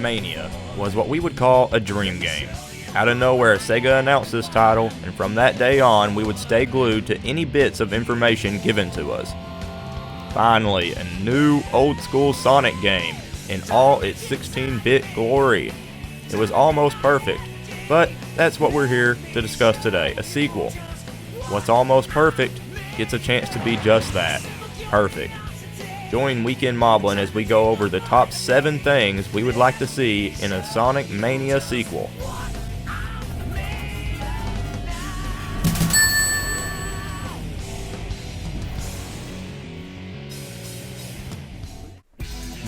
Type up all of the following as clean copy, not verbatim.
Mania was what we would call a dream game. Out of nowhere, Sega announced this title, and from that day on, we would stay glued to any bits of information given to us. Finally, a new old-school Sonic game in all its 16-bit glory. It was almost perfect, but that's what we're here to discuss today, a sequel. What's almost perfect gets a chance to be just that, perfect. Join Weekend Moblin as we go over the top 7 things we would like to see in a Sonic Mania sequel.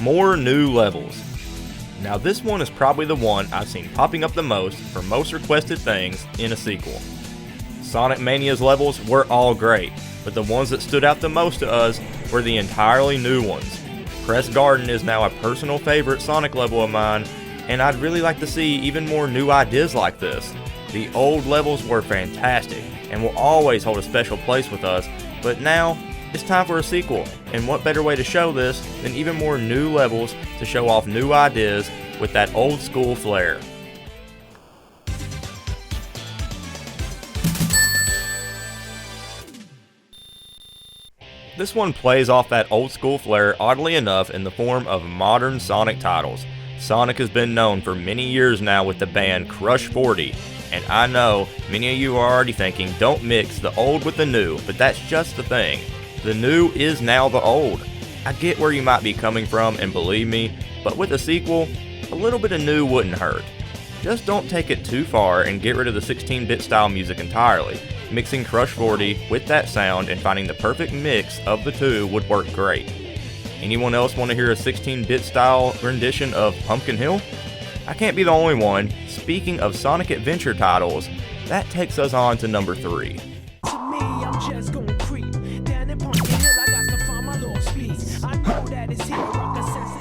More new levels. Now this one is probably the one I've seen popping up the most for most requested things in a sequel. Sonic Mania's levels were all great, but the ones that stood out the most to us were the entirely new ones. Crest Garden is now a personal favorite Sonic level of mine, and I'd really like to see even more new ideas like this. The old levels were fantastic, and will always hold a special place with us, but now it's time for a sequel, and what better way to show this than even more new levels to show off new ideas with that old school flair. This one plays off that old school flair oddly enough in the form of modern Sonic titles. Sonic has been known for many years now with the band Crush 40, and I know many of you are already thinking don't mix the old with the new, but that's just the thing. The new is now the old. I get where you might be coming from, and believe me, but with a sequel, a little bit of new wouldn't hurt. Just don't take it too far and get rid of the 16-bit style music entirely. Mixing Crush 40 with that sound and finding the perfect mix of the two would work great. Anyone else want to hear a 16-bit style rendition of Pumpkin Hill? I can't be the only one. Speaking of Sonic Adventure titles, that takes us on to number 3.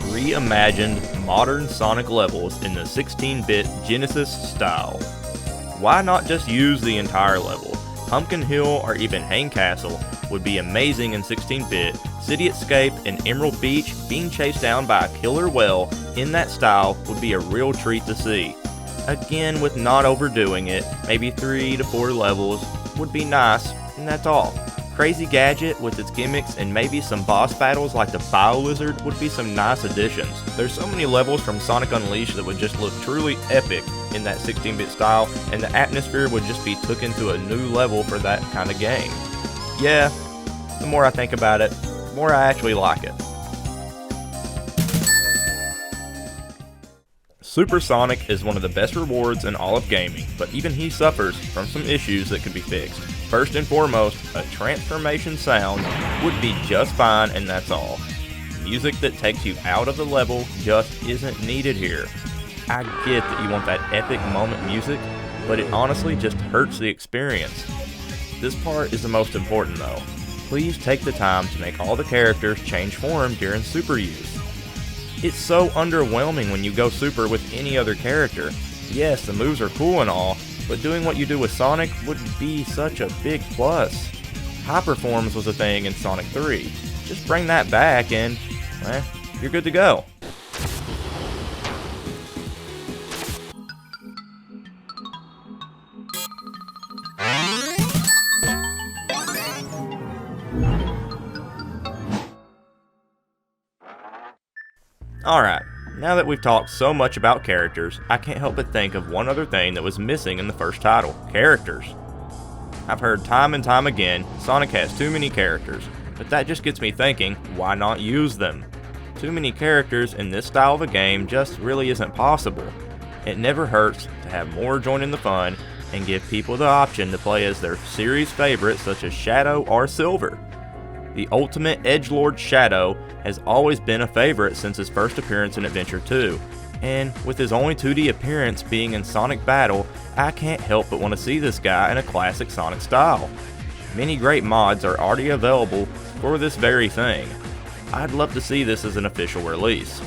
Reimagined modern Sonic levels in the 16-bit Genesis style. Why not just use the entire level? Pumpkin Hill or even Hang Castle would be amazing in 16-bit. City Escape and Emerald Beach being chased down by a killer whale in that style would be a real treat to see. Again, with not overdoing it, maybe 3 to 4 levels would be nice, and that's all. Crazy Gadget with its gimmicks and maybe some boss battles like the Bio Lizard would be some nice additions. There's so many levels from Sonic Unleashed that would just look truly epic in that 16-bit style, and the atmosphere would just be took into a new level for that kind of game. Yeah, the more I think about it, the more I actually like it. Super Sonic is one of the best rewards in all of gaming, but even he suffers from some issues that could be fixed. First and foremost, a transformation sound would be just fine, and that's all. Music that takes you out of the level just isn't needed here. I get that you want that epic moment music, but it honestly just hurts the experience. This part is the most important though. Please take the time to make all the characters change form during super use. It's so underwhelming when you go super with any other character. Yes, the moves are cool and all, but doing what you do with Sonic would be such a big plus. Hyperforms was a thing in Sonic 3. Just bring that back and, you're good to go. Alright, now that we've talked so much about characters, I can't help but think of one other thing that was missing in the first title: characters. I've heard time and time again, Sonic has too many characters, but that just gets me thinking, why not use them? Too many characters in this style of a game just really isn't possible. It never hurts to have more join in the fun and give people the option to play as their series favorites such as Shadow or Silver. The ultimate edgelord Shadow has always been a favorite since his first appearance in Adventure 2, and with his only 2D appearance being in Sonic Battle, I can't help but want to see this guy in a classic Sonic style. Many great mods are already available for this very thing. I'd love to see this as an official release.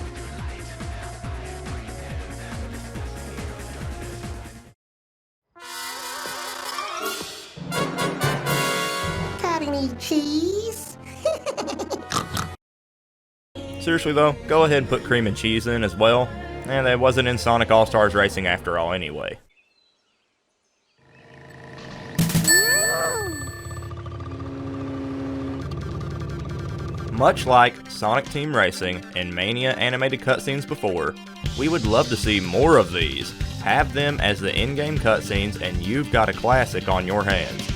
Got any cheese? Seriously though, go ahead and put cream and cheese in as well. And that wasn't in Sonic All-Stars Racing after all anyway. Much like Sonic Team Racing and Mania animated cutscenes before, we would love to see more of these. Have them as the in-game cutscenes and you've got a classic on your hands.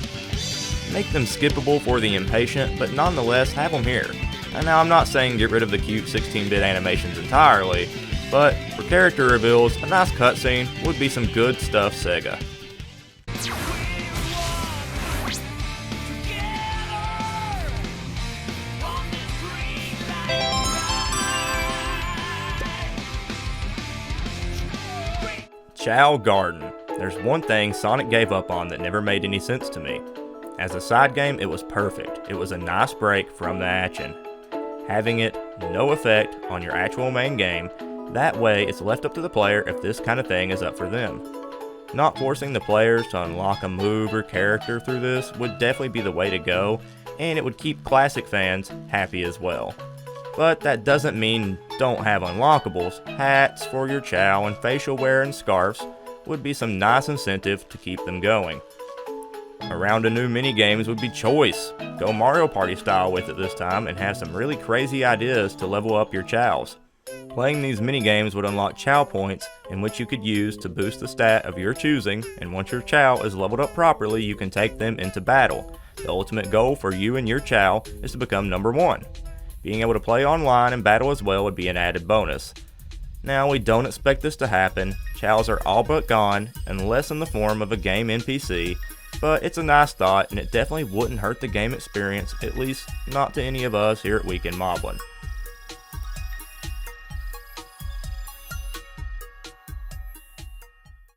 Make them skippable for the impatient, but nonetheless have them here. And now I'm not saying get rid of the cute 16-bit animations entirely, but for character reveals, a nice cutscene would be some good stuff, Sega. Chow Garden. There's one thing Sonic gave up on that never made any sense to me. As a side game, it was perfect. It was a nice break from the action. Having it no effect on your actual main game, that way it's left up to the player if this kind of thing is up for them. Not forcing the players to unlock a move or character through this would definitely be the way to go, and it would keep classic fans happy as well. But that doesn't mean don't have unlockables. Hats for your Chow and facial wear and scarves would be some nice incentive to keep them going. A round of new minigames would be choice. Go Mario Party style with it this time and have some really crazy ideas to level up your Chows. Playing these minigames would unlock Chow points in which you could use to boost the stat of your choosing, and once your Chow is leveled up properly you can take them into battle. The ultimate goal for you and your Chow is to become number 1. Being able to play online and battle as well would be an added bonus. Now, we don't expect this to happen. Chows are all but gone, unless in the form of a game NPC, but it's a nice thought and it definitely wouldn't hurt the game experience, at least not to any of us here at Weekend Moblin.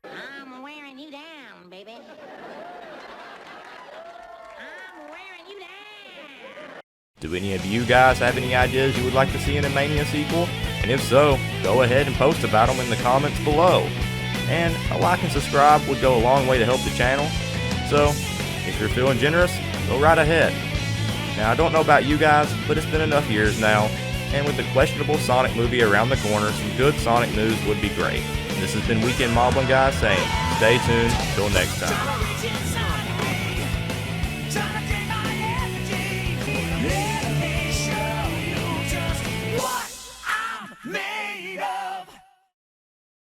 I'm wearing you down, baby. I'm wearing you down. Do any of you guys have any ideas you would like to see in a Mania sequel? And if so, go ahead and post about them in the comments below. And a like and subscribe would go a long way to help the channel. So, if you're feeling generous, go right ahead. Now, I don't know about you guys, but it's been enough years now, and with the questionable Sonic movie around the corner, some good Sonic news would be great. And this has been Weekend Moblin guys saying, stay tuned, till next time.